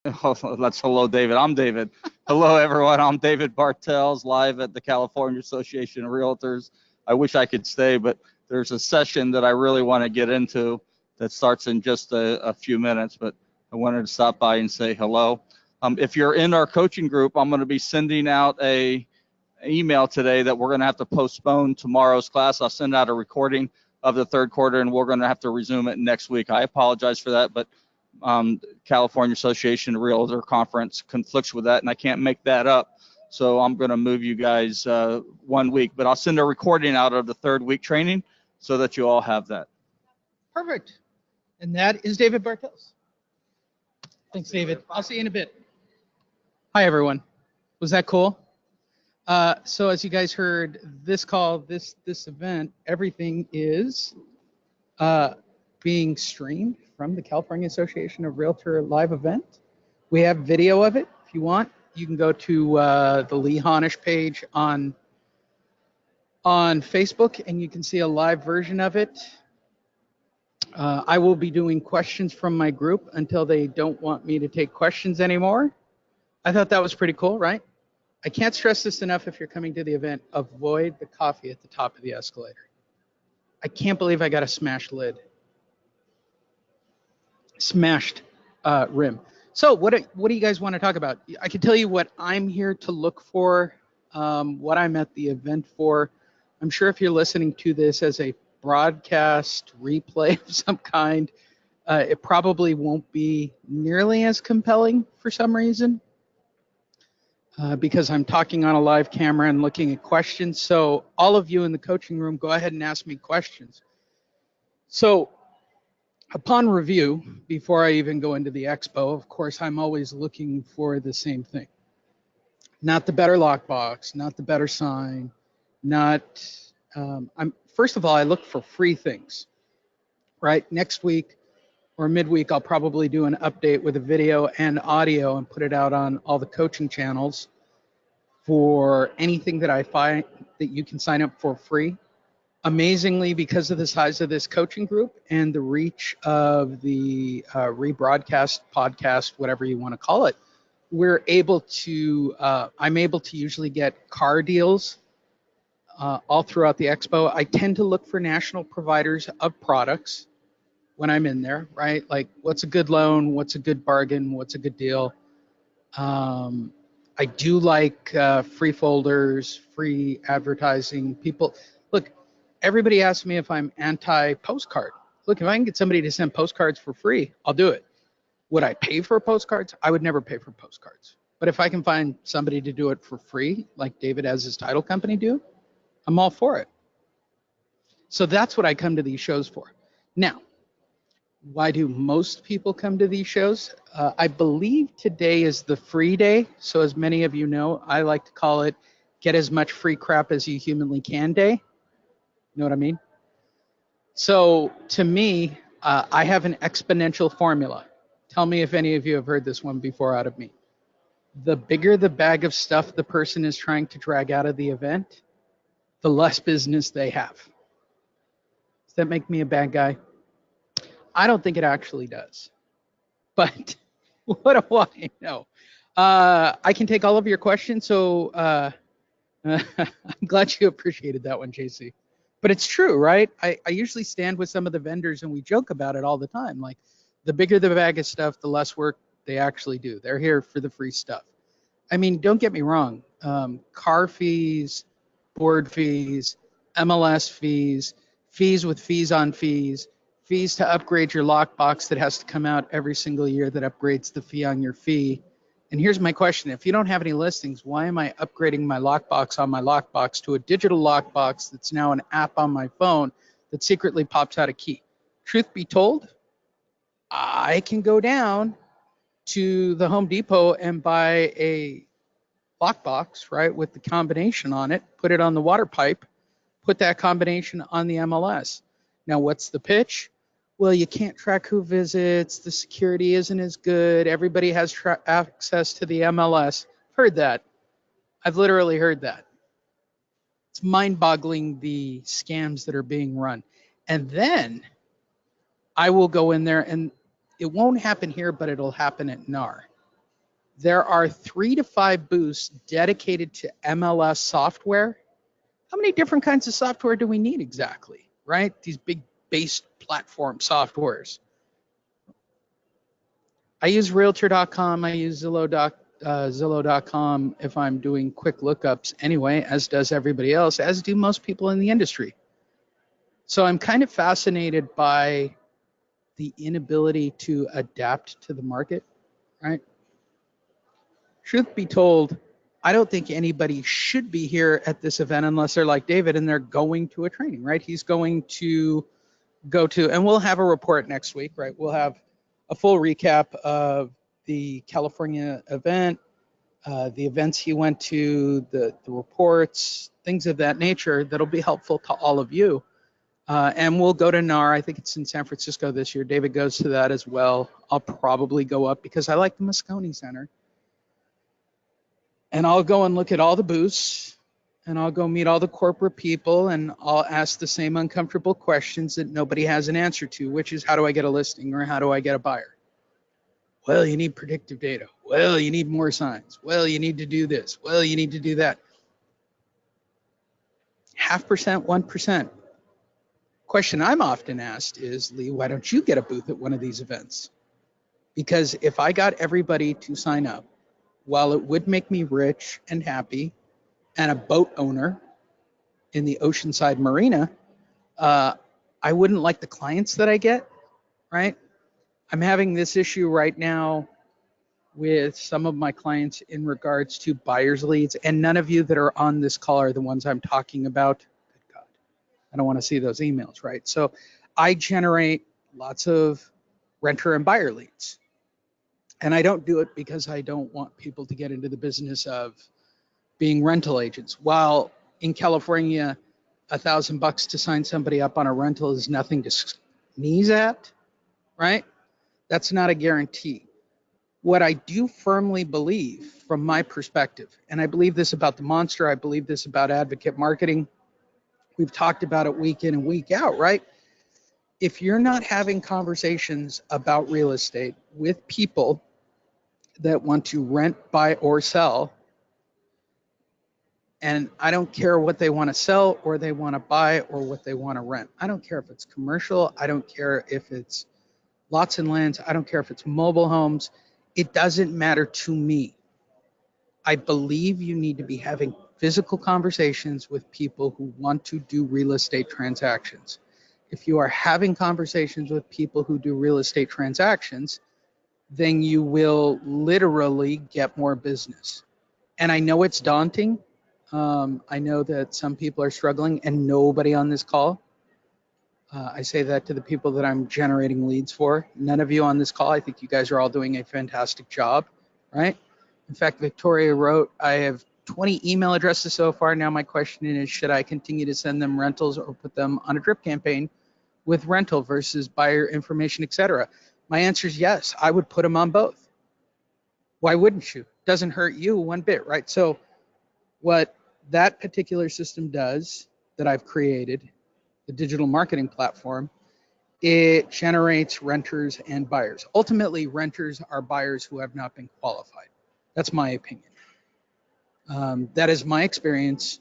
Oh, that's hello, David. I'm David. Hello, everyone. I'm David Bartels, live at the California Association of Realtors. I wish I could stay, but there's a session that I really want to get into that starts in just a few minutes, but I wanted to stop by and say hello. If you're in our coaching group, I'm going to be sending out a email today that we're going to have to postpone tomorrow's class. I'll send out a recording of the third quarter, and we're going to have to resume it next week. I apologize for that, but California Association of Realtor Conference conflicts with that, and I can't make that up. So I'm going to move you guys 1 week, but I'll send a recording out of the third week training so that you all have that. Perfect. And that is David Bartels. Thanks, David. I'll see you in a bit. Hi, everyone. Was that cool? So as you guys heard, this call, this event, everything is being streamed from the California Association of Realtor live event. We have video of it. If you want, you can go to the Lee Honish page on Facebook, and you can see a live version of it. I will be doing questions from my group until they don't want me to take questions anymore. I thought that was pretty cool, right? I can't stress this enough. If you're coming to the event, avoid the coffee at the top of the escalator. I can't believe I got a smashed lid. Smashed rim. So what do you guys want to talk about? I can tell you what I'm here to look for, what I'm at the event for. I'm sure if you're listening to this as a broadcast replay of some kind, it probably won't be nearly as compelling for some reason, because I'm talking on a live camera and looking at questions. So all of you in the coaching room, go ahead and ask me questions. So upon review, before I even go into the expo, of course, I'm always looking for the same thing. Not the better lockbox, not the better sign, first of all, I look for free things, right? Next week or midweek, I'll probably do an update with a video and audio and put it out on all the coaching channels for anything that I find that you can sign up for free. Amazingly, because of the size of this coaching group and the reach of the rebroadcast, podcast, whatever you want to call it, I'm able to usually get CAR deals all throughout the expo. I tend to look for national providers of products when I'm in there, right? Like, what's a good loan? What's a good bargain? What's a good deal? I do like free folders, free advertising. People, look, everybody asks me if I'm anti-postcard. Look, if I can get somebody to send postcards for free, I'll do it. Would I pay for postcards? I would never pay for postcards. But if I can find somebody to do it for free, like David has his title company do, I'm all for it. So that's what I come to these shows for. Now, why do most people come to these shows? I believe today is the free day. So as many of you know, I like to call it get as much free crap as you humanly can day. You know what I mean? So to me, I have an exponential formula. Tell me if any of you have heard this one before out of me. The bigger the bag of stuff the person is trying to drag out of the event, the less business they have. Does that make me a bad guy? I don't think it actually does. But what do I know? I can take all of your questions, so I'm glad you appreciated that one, JC. But it's true, right? I usually stand with some of the vendors and we joke about it all the time. Like, the bigger the bag of stuff, the less work they actually do. They're here for the free stuff. I mean, don't get me wrong. CAR fees, board fees, MLS fees, fees with fees on fees, fees to upgrade your lockbox that has to come out every single year that upgrades the fee on your fee. And here's my question. If you don't have any listings, why am I upgrading my lockbox on my lockbox to a digital lockbox that's now an app on my phone that secretly pops out a key? Truth be told, I can go down to the Home Depot and buy a lockbox, right, with the combination on it, put it on the water pipe, put that combination on the MLS. Now, what's the pitch? Well, you can't track who visits, the security isn't as good, everybody has access to the MLS. Heard that. I've literally heard that. It's mind-boggling, the scams that are being run. And then I will go in there, and it won't happen here, but it'll happen at NAR. There are 3 to 5 booths dedicated to MLS software. How many different kinds of software do we need exactly, right? These big base platform softwares. I use Realtor.com. I use Zillow.com if I'm doing quick lookups anyway, as does everybody else, as do most people in the industry. So I'm kind of fascinated by the inability to adapt to the market, right? Truth be told, I don't think anybody should be here at this event unless they're like David and they're going to a training, right? He's going to go to, and we'll have a report next week, right? We'll have a full recap of the California event, the events he went to, the reports, things of that nature that'll be helpful to all of you. And we'll go to NAR. I think it's in San Francisco this year. David goes to that as well. I'll probably go up because I like the Moscone Center. And I'll go and look at all the booths, and I'll go meet all the corporate people, and I'll ask the same uncomfortable questions that nobody has an answer to, which is, how do I get a listing, or how do I get a buyer? Well, you need predictive data. Well, you need more signs. Well, you need to do this. Well, you need to do that. 0.5%, 1%. Question I'm often asked is, Lee, why don't you get a booth at one of these events? Because if I got everybody to sign up, while it would make me rich and happy and a boat owner in the Oceanside Marina, I wouldn't like the clients that I get, right? I'm having this issue right now with some of my clients in regards to buyer's leads, and none of you that are on this call are the ones I'm talking about. Good God, I don't want to see those emails, right? So I generate lots of renter and buyer leads. And I don't do it because I don't want people to get into the business of being rental agents. While in California, $1,000 to sign somebody up on a rental is nothing to sneeze at, right? That's not a guarantee. What I do firmly believe from my perspective, and I believe this about the monster, I believe this about advocate marketing. We've talked about it week in and week out, right? If you're not having conversations about real estate with people that want to rent, buy, or sell, and I don't care what they want to sell or they want to buy or what they want to rent. I don't care if it's commercial. I don't care if it's lots and lands. I don't care if it's mobile homes. It doesn't matter to me. I believe you need to be having physical conversations with people who want to do real estate transactions. If you are having conversations with people who do real estate transactions, then you will literally get more business. And I know it's daunting. I know that some people are struggling, and nobody on this call. I say that to the people that I'm generating leads for. None of you on this call. I think you guys are all doing a fantastic job, right? In fact, Victoria wrote, I have 20 email addresses so far. Now my question is, should I continue to send them rentals or put them on a drip campaign with rental versus buyer information, etc.? My answer is yes. I would put them on both. Why wouldn't you? Doesn't hurt you one bit, right? So what that particular system does that I've created, the digital marketing platform, it generates renters and buyers. Ultimately, renters are buyers who have not been qualified. That's my opinion. That is my experience.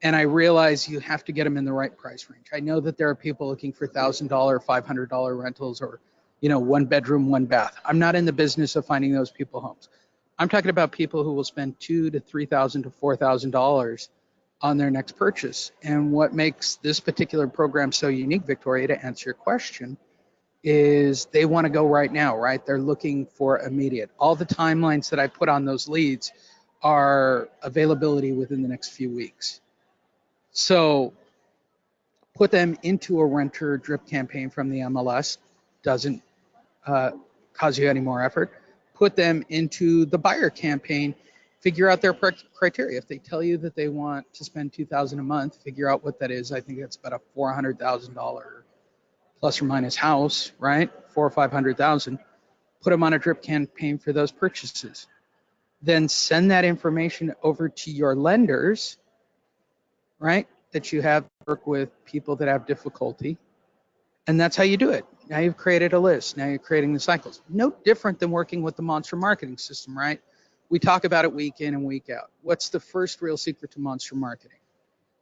And I realize you have to get them in the right price range. I know that there are people looking for $1,000, $500 rentals, or, one bedroom, one bath. I'm not in the business of finding those people homes. I'm talking about people who will spend $2,000 to $3,000 to $4,000 on their next purchase. And what makes this particular program so unique, Victoria, to answer your question, is they want to go right now, right? They're looking for immediate. All the timelines that I put on those leads are availability within the next few weeks. So put them into a renter drip campaign from the MLS. Doesn't cause you any more effort. Put them into the buyer campaign. Figure out their criteria. If they tell you that they want to spend $2,000 a month, figure out what that is. I think that's about a $400,000 plus or minus house, right? 400,000 or 500,000. Put them on a drip campaign for those purchases. Then send that information over to your lenders, right? That you have work with people that have difficulty. And that's how you do it. Now you've created a list. Now you're creating the cycles. No different than working with the monster marketing system, right? We talk about it week in and week out. What's the first real secret to monster marketing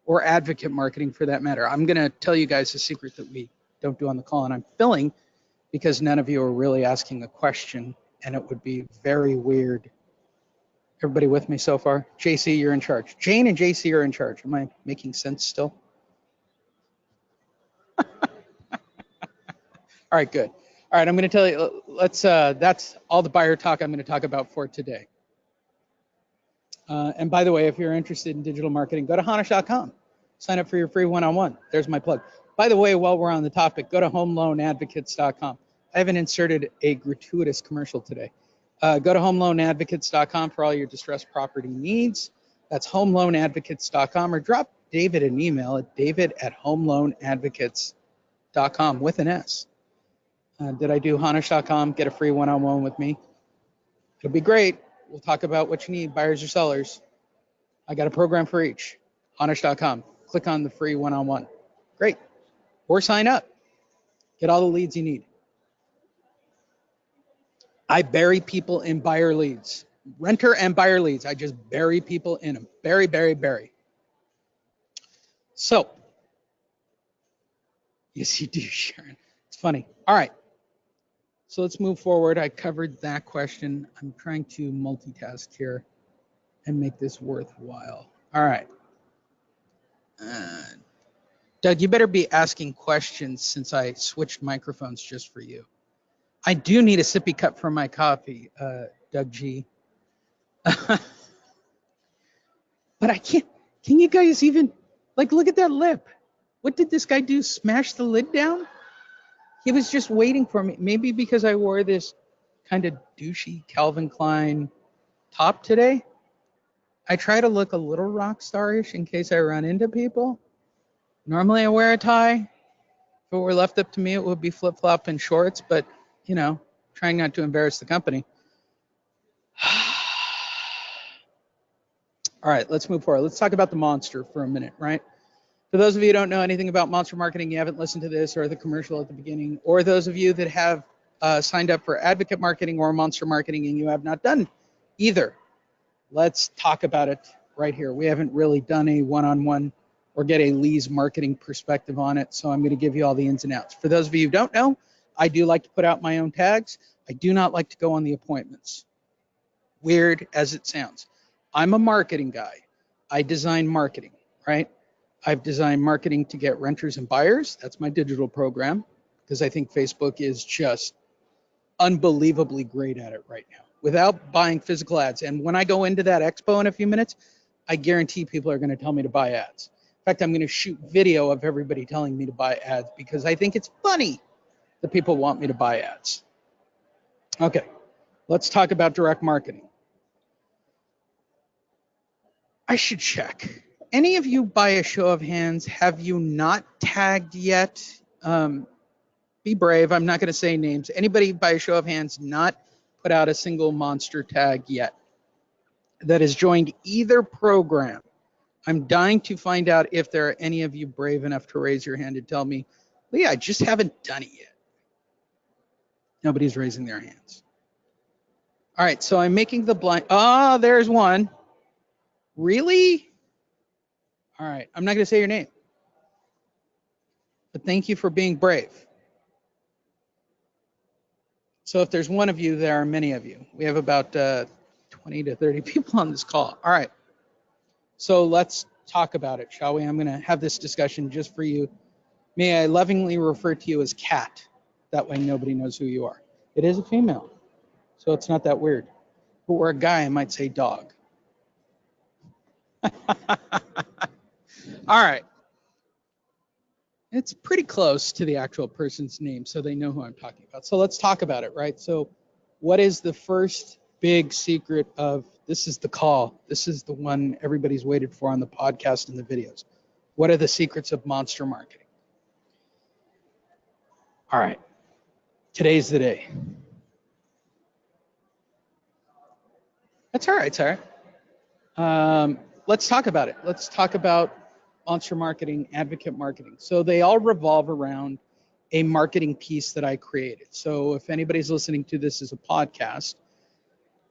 or advocate marketing for that matter? I'm going to tell you guys a secret that we don't do on the call, and I'm filling because none of you are really asking a question, and it would be very weird. Everybody with me so far? JC, you're in charge. Jane and JC are in charge. Am I making sense still? All right, good. All right, I'm going to tell you, that's all the buyer talk I'm going to talk about for today. And by the way, if you're interested in digital marketing, go to Honish.com. Sign up for your free one-on-one. There's my plug. By the way, while we're on the topic, go to homeloanadvocates.com. I haven't inserted a gratuitous commercial today. Go to homeloanadvocates.com for all your distressed property needs. That's homeloanadvocates.com, or drop David an email at david@homeloanadvocates.com with an S. Did I do Honish.com? Get a free one-on-one with me. It'll be great. We'll talk about what you need, buyers or sellers. I got a program for each. Honish.com. Click on the free one-on-one. Great. Or sign up. Get all the leads you need. I bury people in buyer leads. Renter and buyer leads. I just bury people in them. Bury, bury, bury. So, yes, you do, Sharon. It's funny. All right. So let's move forward. I covered that question. I'm trying to multitask here and make this worthwhile. All right. Doug, you better be asking questions since I switched microphones just for you. I do need a sippy cup for my coffee, Doug G. But I can't. Can you guys even, like, look at that lip? What did this guy do? Smash the lid down? He was just waiting for me. Maybe because I wore this kind of douchey Calvin Klein top today. I try to look a little rock starish in case I run into people. Normally I wear a tie. If it were left up to me, it would be flip-flop and shorts, but, you know, trying not to embarrass the company. All right, let's move forward. Let's talk about the monster for a minute, right? For those of you who don't know anything about monster marketing, you haven't listened to this or the commercial at the beginning, or those of you that have signed up for advocate marketing or monster marketing and you have not done either, let's talk about it right here. We haven't really done a one-on-one or get a Lee's marketing perspective on it, so I'm going to give you all the ins and outs. For those of you who don't know, I do like to put out my own tags. I do not like to go on the appointments. Weird as it sounds. I'm a marketing guy. I design marketing, right? I've designed marketing to get renters and buyers. That's my digital program, because I think Facebook is just unbelievably great at it right now without buying physical ads. And when I go into that expo in a few minutes, I guarantee people are going to tell me to buy ads. In fact, I'm going to shoot video of everybody telling me to buy ads because I think it's funny that people want me to buy ads. Okay, let's talk about direct marketing. I should check. Any of you, by a show of hands, have you not tagged yet? Be brave. I'm not going to say names. Anybody, by a show of hands, not put out a single monster tag yet that has joined either program? I'm dying to find out if there are any of you brave enough to raise your hand and tell me, Lee, I just haven't done it yet. Nobody's raising their hands. All right, so I'm making the blind. Oh, there's one. Really? All right, I'm not going to say your name. But thank you for being brave. So if there's one of you, there are many of you. We have about 20 to 30 people on this call. All right. So let's talk about it, shall we? I'm going to have this discussion just for you. May I lovingly refer to you as Cat? That way nobody knows who you are. It is a female, so it's not that weird. But we're a guy, I might say dog. All right. It's pretty close to the actual person's name, so they know who I'm talking about. So let's talk about it, right? So what is the first big secret of, this is the call. This is the one everybody's waited for on the podcast and the videos. What are the secrets of monster marketing? All right. Today's the day. That's all right. It's all right. Let's talk about it. Let's talk about monster marketing, advocate marketing. So they all revolve around a marketing piece that I created. So if anybody's listening to this as a podcast,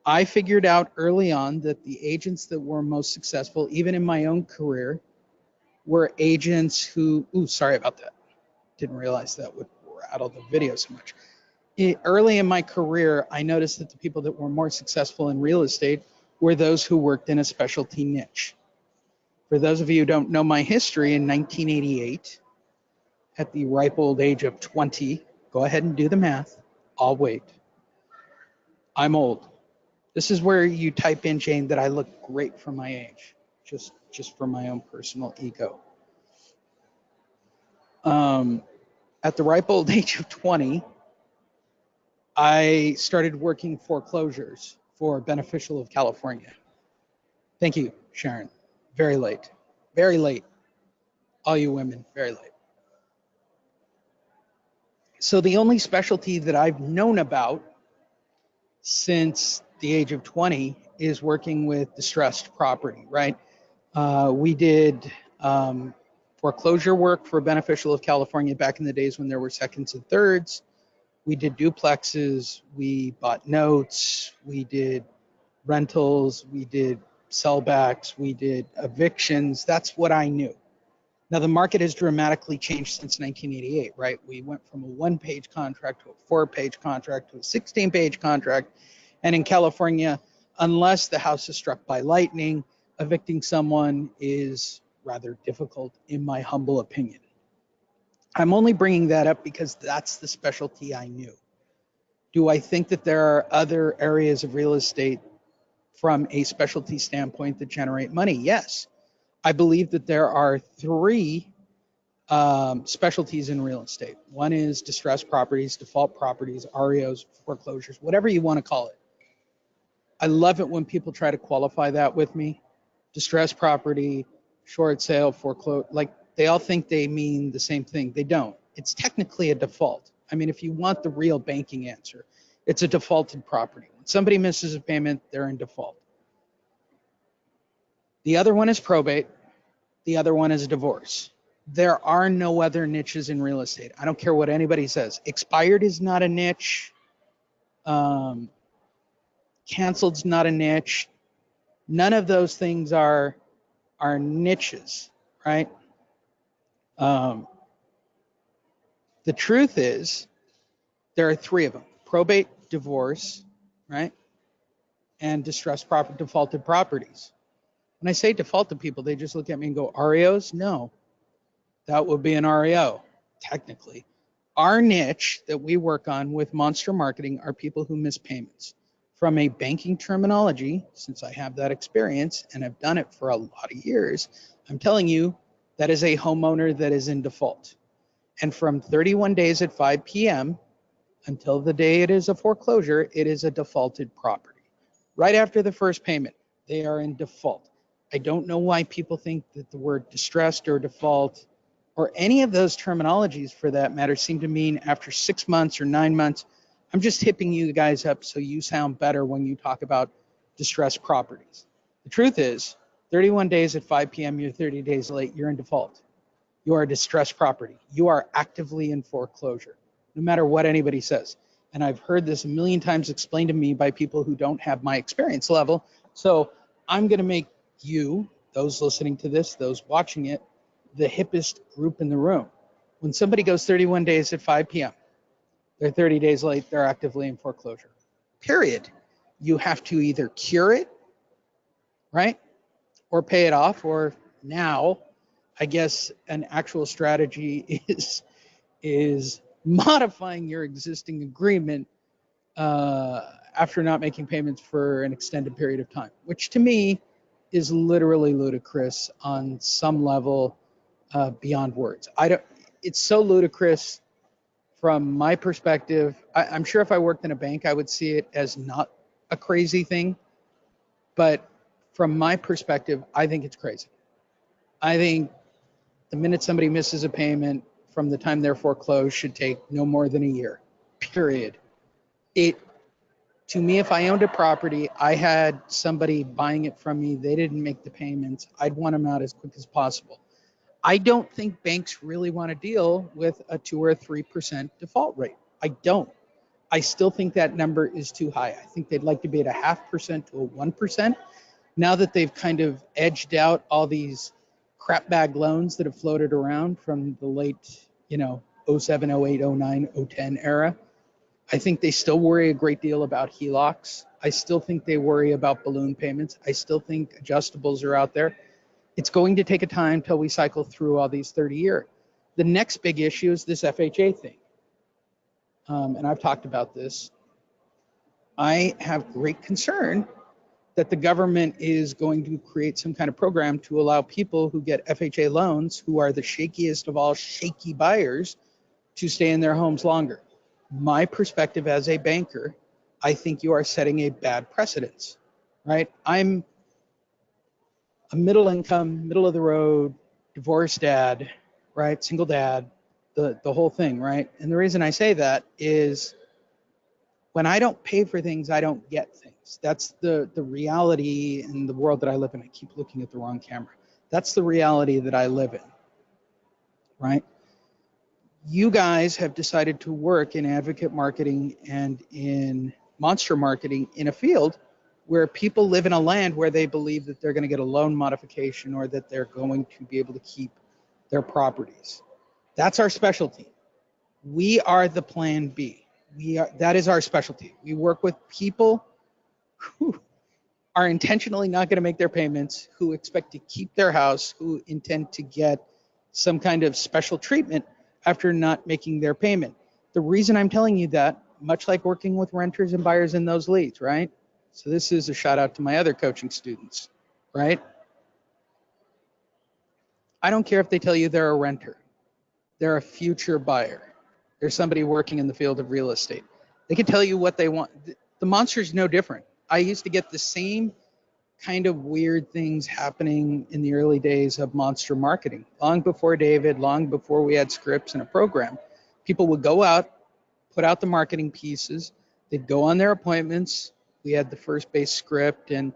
I figured out early on that the agents that were most successful, even in my own career, were agents who, ooh, sorry about that. Didn't realize that would rattle the video so much. Early in my career, I noticed that the people that were more successful in real estate were those who worked in a specialty niche. For those of you who don't know my history, in 1988, at the ripe old age of 20, go ahead and do the math. I'll wait. I'm old. This is where you type in, Jane, that I look great for my age, just for my own personal ego. At the ripe old age of 20, I started working foreclosures for Beneficial of California. Thank you, Sharon. Very late. Very late. All you women, very late. So the only specialty that I've known about since the age of 20 is working with distressed property, right? We did foreclosure work for Beneficial of California back in the days when there were seconds and thirds. We did duplexes, we bought notes, we did rentals, we did sellbacks, we did evictions. That's what I knew. Now, the market has dramatically changed since 1988, right? We went from a one-page contract to a four-page contract to a 16-page contract. And in California, unless the house is struck by lightning, evicting someone is rather difficult, in my humble opinion. I'm only bringing that up because that's the specialty I knew. Do I think that there are other areas of real estate from a specialty standpoint that generate money? Yes. I believe that there are three specialties in real estate. One is distressed properties, default properties, REOs, foreclosures, whatever you want to call it. I love it when people try to qualify that with me. Distressed property, short sale, foreclosure, like they all think they mean the same thing. They don't. It's technically a default. I mean, if you want the real banking answer, it's a defaulted property. When somebody misses a payment, they're in default. The other one is probate. The other one is divorce. There are no other niches in real estate. I don't care what anybody says. Expired is not a niche. Canceled's not a niche. None of those things are niches, right? The truth is, there are three of them: probate, divorce, right, and distressed property, defaulted properties. When I say defaulted, people, they just look at me and go, REOs? No, that would be an REO, technically. Our niche that we work on with Monster Marketing are people who miss payments. From a banking terminology, since I have that experience and I've done it for a lot of years, I'm telling you that is a homeowner that is in default. And from 31 days at 5 p.m. until the day it is a foreclosure, it is a defaulted property. Right after the first payment, they are in default. I don't know why people think that the word distressed or default or any of those terminologies for that matter seem to mean after 6 months or 9 months. I'm just hipping you guys up so you sound better when you talk about distressed properties. The truth is, 31 days at 5 p.m., you're 30 days late, you're in default. You are a distressed property. You are actively in foreclosure, no matter what anybody says. And I've heard this a million times explained to me by people who don't have my experience level. So I'm going to make you, those listening to this, those watching it, the hippest group in the room. When somebody goes 31 days at 5 p.m., they're 30 days late, they're actively in foreclosure. Period. You have to either cure it, right, or pay it off, or now, I guess an actual strategy is modifying your existing agreement after not making payments for an extended period of time, which to me is literally ludicrous on some level beyond words. It's so ludicrous from my perspective. I'm sure if I worked in a bank, I would see it as not a crazy thing. But from my perspective, I think it's crazy. I think the minute somebody misses a payment from the time they're foreclosed should take no more than a year, period. To me, if I owned a property, I had somebody buying it from me, they didn't make the payments, I'd want them out as quick as possible. I don't think banks really want to deal with a 2 or 3% default rate. I don't. I still think that number is too high. I think they'd like to be at 0.5% to a 1%. Now that they've kind of edged out all these crap bag loans that have floated around from the late, 07, 08, 09, 010 era, I think they still worry a great deal about HELOCs. I still think they worry about balloon payments. I still think adjustables are out there. It's going to take a time till we cycle through all these 30-year. The next big issue is this FHA thing. And I've talked about this. I have great concern that the government is going to create some kind of program to allow people who get FHA loans, who are the shakiest of all shaky buyers, to stay in their homes longer. My perspective as a banker, I think you are setting a bad precedence, right? I'm a middle income, middle of the road, divorced dad, right? Single dad, the whole thing, right? And the reason I say that is when I don't pay for things, I don't get things. That's the reality in the world that I live in. I keep looking at the wrong camera. That's the reality that I live in, right? You guys have decided to work in advocate marketing and in monster marketing in a field where people live in a land where they believe that they're going to get a loan modification or that they're going to be able to keep their properties. That's our specialty. We are the plan B. That is our specialty. We work with people who are intentionally not going to make their payments, who expect to keep their house, who intend to get some kind of special treatment after not making their payment. The reason I'm telling you that, much like working with renters and buyers in those leads, right? So this is a shout out to my other coaching students, right? I don't care if they tell you they're a renter. They're a future buyer. They're somebody working in the field of real estate. They can tell you what they want. The monster's no different. I used to get the same kind of weird things happening in the early days of monster marketing. Long before David, long before we had scripts and a program, people would go out, put out the marketing pieces. They'd go on their appointments. We had the first base script and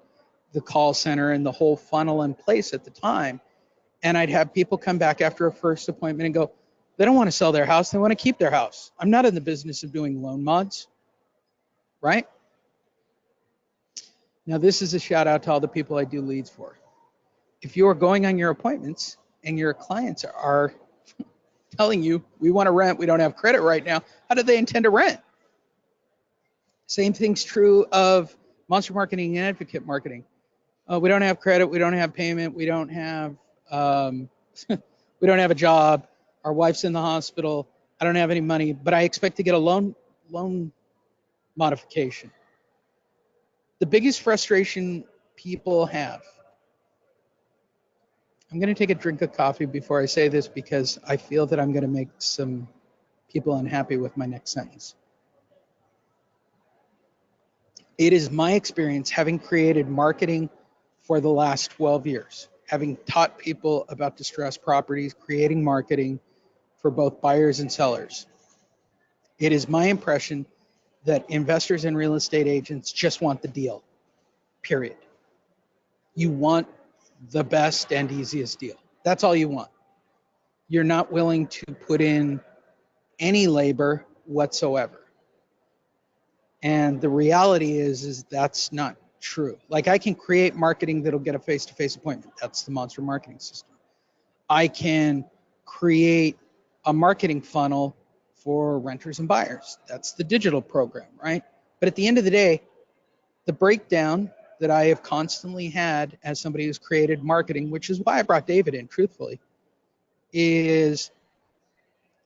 the call center and the whole funnel in place at the time. And I'd have people come back after a first appointment and go, they don't want to sell their house. They want to keep their house. I'm not in the business of doing loan mods, right? Now, this is a shout out to all the people I do leads for. If you are going on your appointments and your clients are telling you, we want to rent, we don't have credit right now, how do they intend to rent? Same thing's true of monster marketing and advocate marketing. We don't have credit, we don't have payment, we don't have we don't have a job. Our wife's in the hospital. I don't have any money, but I expect to get a loan modification. The biggest frustration people have. I'm going to take a drink of coffee before I say this because I feel that I'm going to make some people unhappy with my next sentence. It is my experience, having created marketing for the last 12 years, having taught people about distressed properties, creating marketing for both buyers and sellers. It is my impression that investors and real estate agents just want the deal, period. You want the best and easiest deal. That's all you want. You're not willing to put in any labor whatsoever. And the reality is that's not true. Like I can create marketing that'll get a face-to-face appointment. That's the monster marketing system. I can create a marketing funnel for renters and buyers. That's the digital program, right? But at the end of the day, the breakdown that I have constantly had as somebody who's created marketing, which is why I brought David in, truthfully, is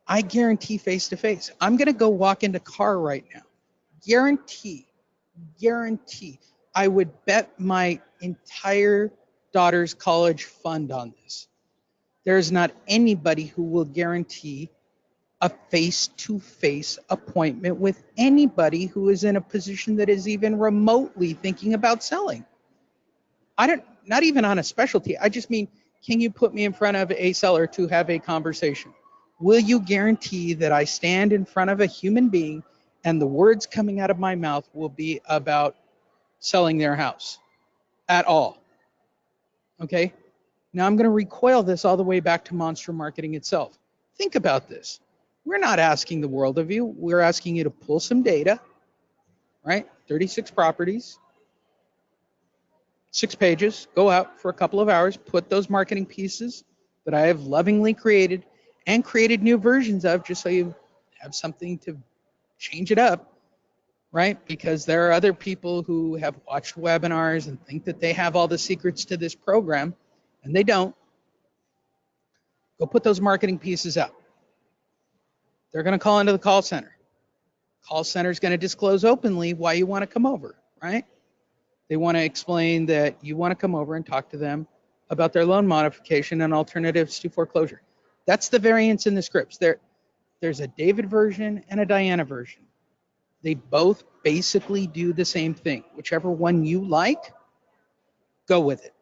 I guarantee face-to-face. I'm going to go walk into CAR right now. Guarantee. I would bet my entire daughter's college fund on this. There's not anybody who will guarantee a face-to-face appointment with anybody who is in a position that is even remotely thinking about selling. Not even on a specialty. I just mean, can you put me in front of a seller to have a conversation? Will you guarantee that I stand in front of a human being and the words coming out of my mouth will be about selling their house at all? Okay? Now I'm going to recoil this all the way back to monster marketing itself. Think about this. We're not asking the world of you. We're asking you to pull some data, right? 36 properties, 6 pages, go out for a couple of hours, put those marketing pieces that I have lovingly created and created new versions of just so you have something to change it up, right? Because there are other people who have watched webinars and think that they have all the secrets to this program, and they don't. Go put those marketing pieces out. They're going to call into the call center. Call center is going to disclose openly why you want to come over, right? They want to explain that you want to come over and talk to them about their loan modification and alternatives to foreclosure. That's the variance in the scripts. There's a David version and a Diana version. They both basically do the same thing. Whichever one you like, go with it.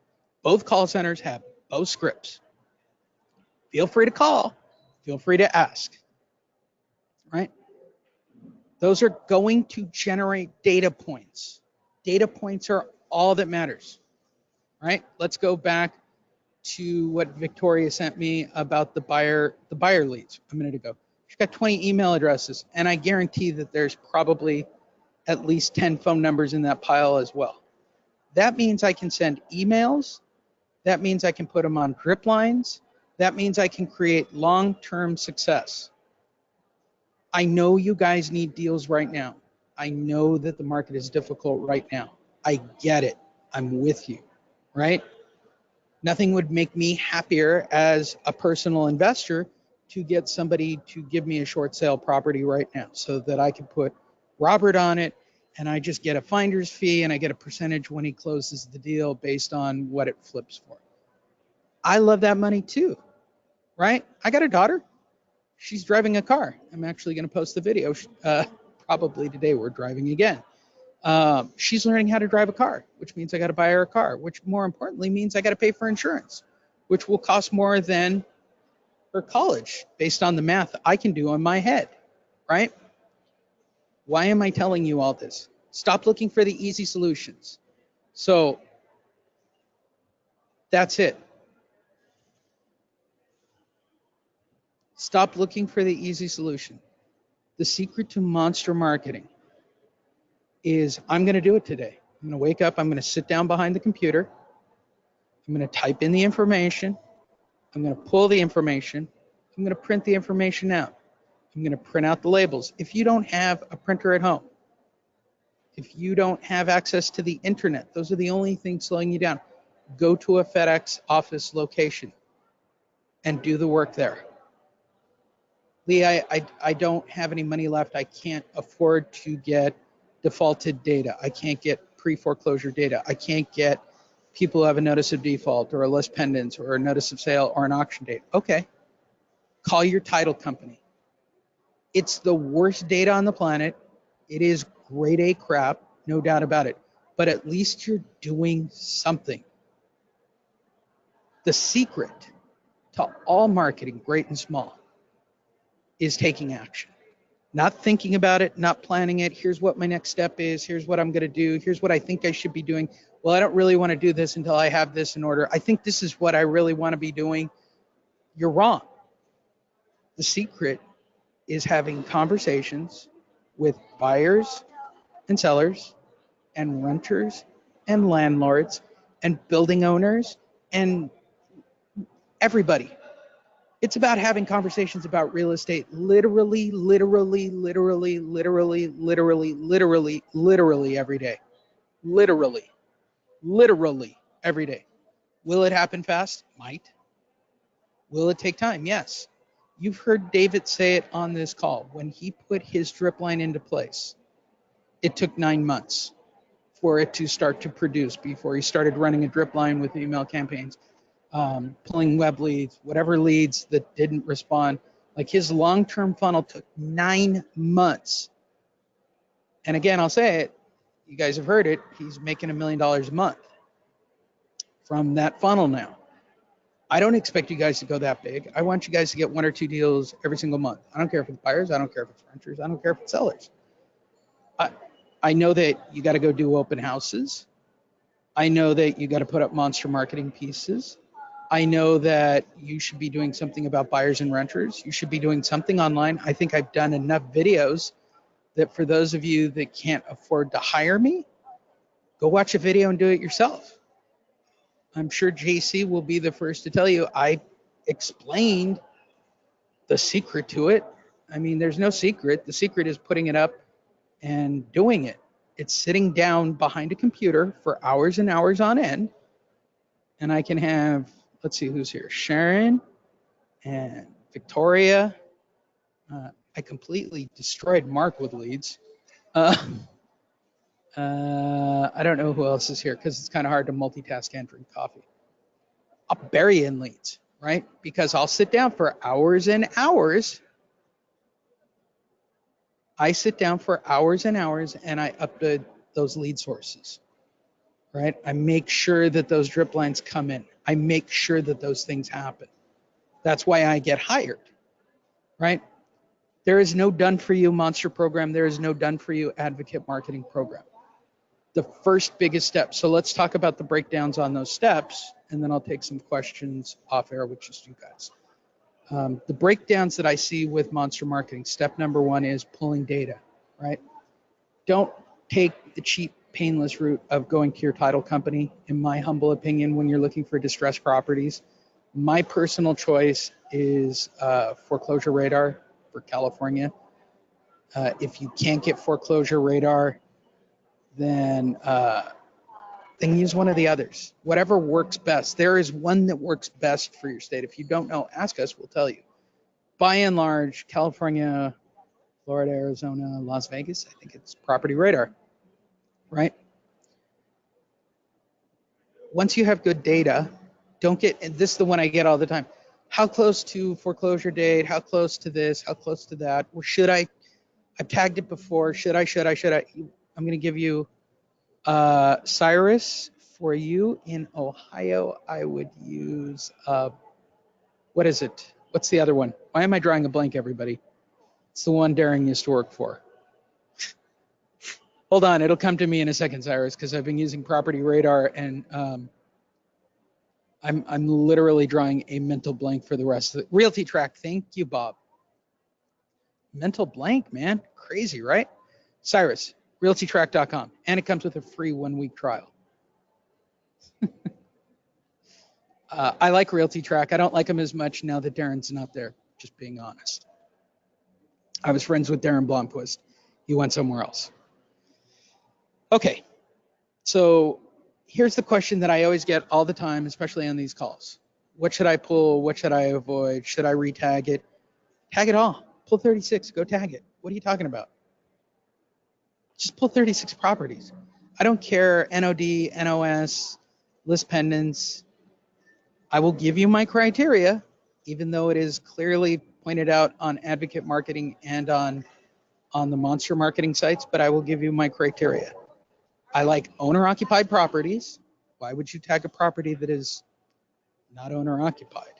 Both call centers have both scripts. Feel free to call. Feel free to ask, right? Those are going to generate data points. Data points are all that matters, right? Let's go back to what Victoria sent me about the buyer leads a minute ago. She's got 20 email addresses, and I guarantee that there's probably at least 10 phone numbers in that pile as well. That means I can send emails. That means I can put them on drip lines. That means I can create long-term success. I know you guys need deals right now. I know that the market is difficult right now. I get it. I'm with you, right? Nothing would make me happier as a personal investor to get somebody to give me a short sale property right now so that I can put Robert on it and I just get a finder's fee and I get a percentage when he closes the deal based on what it flips for. I love that money too, right? I got a daughter. She's driving a car. I'm actually going to post the video. Probably today we're driving again. She's learning how to drive a car, which means I got to buy her a car, which more importantly means I got to pay for insurance, which will cost more than her college based on the math I can do in my head, right? Why am I telling you all this? Stop looking for the easy solutions. So that's it. Stop looking for the easy solution. The secret to monster marketing is I'm going to do it today. I'm going to wake up. I'm going to sit down behind the computer. I'm going to type in the information. I'm going to pull the information. I'm going to print the information out. I'm going to print out the labels. If you don't have a printer at home, if you don't have access to the internet, those are the only things slowing you down. Go to a FedEx office location and do the work there. Lee, I don't have any money left. I can't afford to get defaulted data. I can't get pre-foreclosure data. I can't get people who have a notice of default or a list pendants or a notice of sale or an auction date. Okay, call your title company. It's the worst data on the planet. It is grade A crap, no doubt about it. But at least you're doing something. The secret to all marketing, great and small, is taking action. Not thinking about it, not planning it. Here's what my next step is. Here's what I'm going to do. Here's what I think I should be doing. Well, I don't really want to do this until I have this in order. I think this is what I really want to be doing. You're wrong. The secret is having conversations with buyers and sellers and renters and landlords and building owners and everybody. It's about having conversations about real estate literally every day. Literally every day. Will it happen fast? Might. Will it take time? Yes. You've heard David say it on this call. When he put his drip line into place, it took 9 months for it to start to produce before he started running a drip line with email campaigns. Pulling web leads, whatever leads that didn't respond. Like his long-term funnel took 9 months. And again, I'll say it, you guys have heard it, he's making $1 million a month from that funnel now. I don't expect you guys to go that big. I want you guys to get 1 or 2 deals every single month. I don't care if it's buyers, I don't care if it's renters, I don't care if it's sellers. I know that you got to go do open houses. I know that you got to put up monster marketing pieces. I know that you should be doing something about buyers and renters. You should be doing something online. I think I've done enough videos that for those of you that can't afford to hire me, go watch a video and do it yourself. I'm sure JC will be the first to tell you I explained the secret to it. I mean, there's no secret. The secret is putting it up and doing it. It's sitting down behind a computer for hours and hours on end. And I can have, let's see who's here, Sharon and Victoria. I completely destroyed Mark with leads. I don't know who else is here because it's kind of hard to multitask and drink coffee. I'll bury in leads, right? Because I'll sit down for hours and hours. I sit down for hours and hours and I upload those lead sources, right? I make sure that those drip lines come in. I make sure that those things happen. That's why I get hired, right? There is no done for you monster program. There is no done for you advocate marketing program. The first biggest step. So let's talk about the breakdowns on those steps, and then I'll take some questions off air with just you guys. The breakdowns that I see with monster marketing, step number one is pulling data, right? Don't take the cheap, painless route of going to your title company, in my humble opinion, when you're looking for distressed properties. My personal choice is Foreclosure Radar for California. If you can't get Foreclosure Radar, then use one of the others. Whatever works best. There is one that works best for your state. If you don't know, ask us, we'll tell you. By and large, California, Florida, Arizona, Las Vegas, I think it's Property Radar, right? Once you have good data, don't get, and this is the one I get all the time. How close to foreclosure date? How close to this? How close to that? Well, should I? I've tagged it before. Should I? I'm going to give you Cyrus. For you in Ohio, I would use, what is it? What's the other one? Why am I drawing a blank, everybody? It's the one Darren used to work for. Hold on, it'll come to me in a second, Cyrus, because I've been using Property Radar, and I'm literally drawing a mental blank for the rest of it. Realty Track, thank you, Bob. Mental blank, man, crazy, right? Cyrus, realtytrack.com, and it comes with a free 1-week trial. I like Realty Track. I don't like them as much now that Darren's not there, just being honest. I was friends with Darren Blomquist. He went somewhere else. Okay, so here's the question that I always get all the time, especially on these calls. What should I pull? What should I avoid? Should I retag it? Tag it all. Pull 36, go tag it. What are you talking about? Just pull 36 properties. I don't care NOD, NOS, list pendants. I will give you my criteria, even though it is clearly pointed out on advocate marketing and on the monster marketing sites, but I will give you my criteria. I like owner-occupied properties. Why would you tag a property that is not owner-occupied,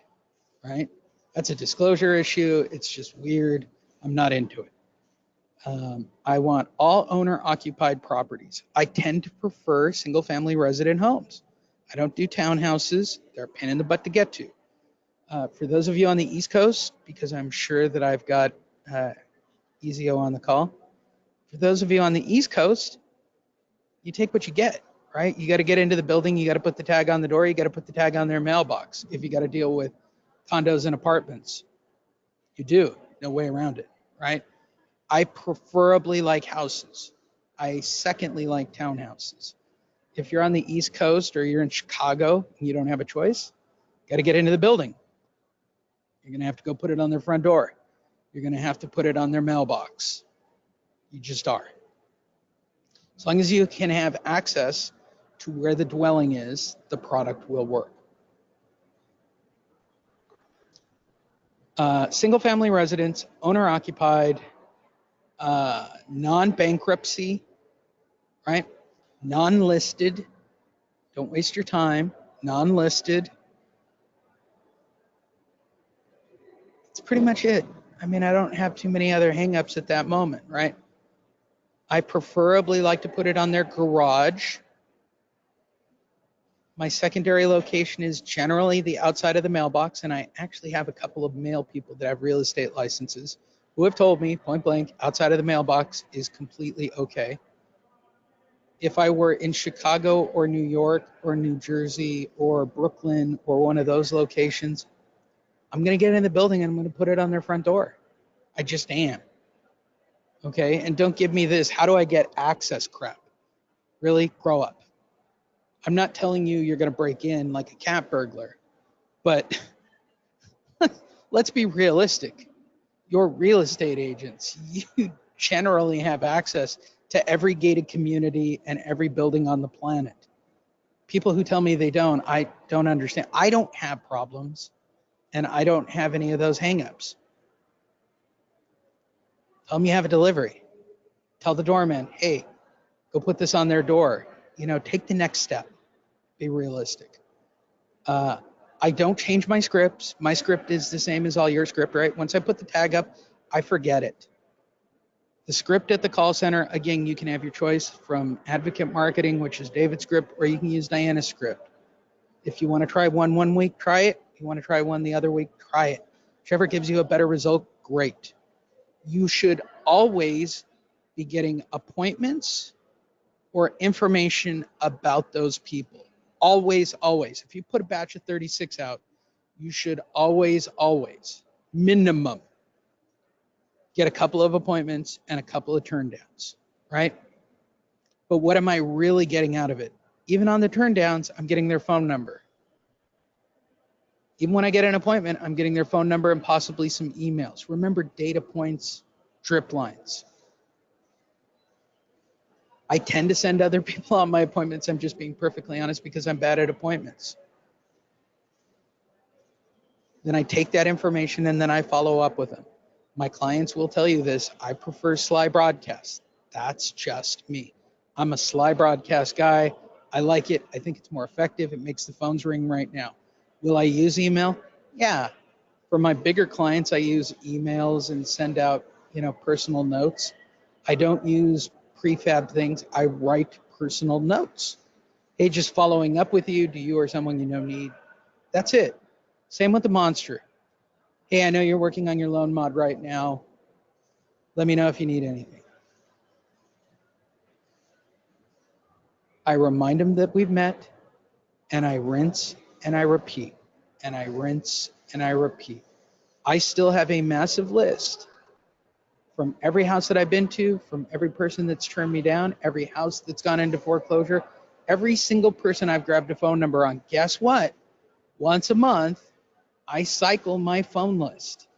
right? That's a disclosure issue. It's just weird. I'm not into it. I want all owner-occupied properties. I tend to prefer single-family resident homes. I don't do townhouses. They're a pain in the butt to get to. For those of you on the East Coast, because I'm sure that I've got EZO on the call, for those of you on the East Coast, you take what you get, right? You got to get into the building. You got to put the tag on the door. You got to put the tag on their mailbox. If you got to deal with condos and apartments, you do. No way around it, right? I preferably like houses. I secondly like townhouses. If you're on the East Coast or you're in Chicago and you don't have a choice, got to get into the building. You're going to have to go put it on their front door. You're going to have to put it on their mailbox. You just are. As long as you can have access to where the dwelling is, the product will work. Single-family residence, owner-occupied, non-bankruptcy, right? Non-listed. Don't waste your time. Non-listed. That's pretty much it. I mean, I don't have too many other hangups at that moment, right? I preferably like to put it on their garage. My secondary location is generally the outside of the mailbox, and I actually have a couple of mail people that have real estate licenses who have told me point blank outside of the mailbox is completely okay. If I were in Chicago or New York or New Jersey or Brooklyn or one of those locations, I'm going to get in the building and I'm going to put it on their front door. I just am. Okay. And don't give me this, how do I get access crap? Really? Grow up. I'm not telling you you're going to break in like a cat burglar, but let's be realistic. You're real estate agents. You generally have access to every gated community and every building on the planet. People who tell me they don't, I don't understand. I don't have problems and I don't have any of those hangups. Tell them you have a delivery. Tell the doorman, hey, go put this on their door. Take the next step. Be realistic. I don't change my scripts. My script is the same as all your script, right? Once I put the tag up, I forget it. The script at the call center, again, you can have your choice from advocate marketing, which is David's script, or you can use Diana's script. If you want to try one week, try it. If you want to try one the other week, try it. Whichever gives you a better result, great. You should always be getting appointments or information about those people. Always, always. If you put a batch of 36 out, you should always, minimum, get a couple of appointments and a couple of turndowns, right? But what am I really getting out of it? Even on the turndowns, I'm getting their phone number. Even when I get an appointment, I'm getting their phone number and possibly some emails. Remember, data points, drip lines. I tend to send other people on my appointments. I'm just being perfectly honest because I'm bad at appointments. Then I take that information and then I follow up with them. My clients will tell you this. I prefer sly broadcast. That's just me. I'm a sly broadcast guy. I like it. I think it's more effective. It makes the phones ring right now. Will I use email? Yeah. For my bigger clients, I use emails and send out, personal notes. I don't use prefab things. I write personal notes. Hey, just following up with you. Do you or someone you know need? That's it. Same with the monster. Hey, I know you're working on your loan mod right now. Let me know if you need anything. I remind them that we've met, and I rinse and I repeat, and I rinse and I repeat. I still have a massive list from every house that I've been to, from every person that's turned me down, every house that's gone into foreclosure, every single person I've grabbed a phone number on. Guess what? Once a month, I cycle my phone list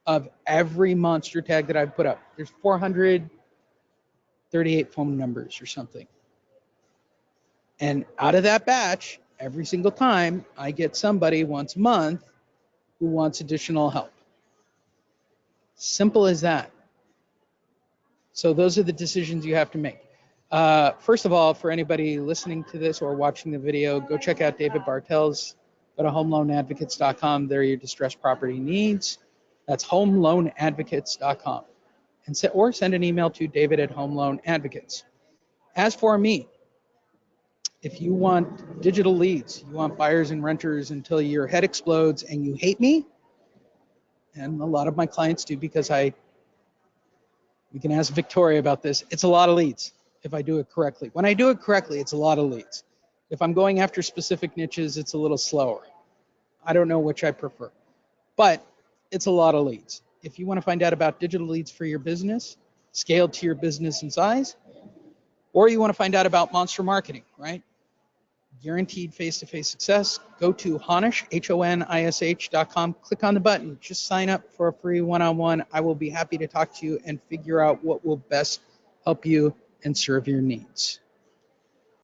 of every monster tag that I've put up. There's 438 phone numbers or something. And out of that batch, every single time, I get somebody once a month who wants additional help. Simple as that. So those are the decisions you have to make. First of all, for anybody listening to this or watching the video, go check out David Bartels. Go to homeloanadvocates.com. There are your distressed property needs. That's homeloanadvocates.com. Or send an email to david@homeloanadvocates. As for me, if you want digital leads, you want buyers and renters until your head explodes and you hate me, and a lot of my clients do because we can ask Victoria about this, it's a lot of leads if I do it correctly. When I do it correctly, it's a lot of leads. If I'm going after specific niches, it's a little slower. I don't know which I prefer, but it's a lot of leads. If you want to find out about digital leads for your business, scaled to your business and size, or you want to find out about monster marketing, right? Guaranteed face-to-face success, go to Honish, HONISH.com, click on the button, just sign up for a free one-on-one. I will be happy to talk to you and figure out what will best help you and serve your needs.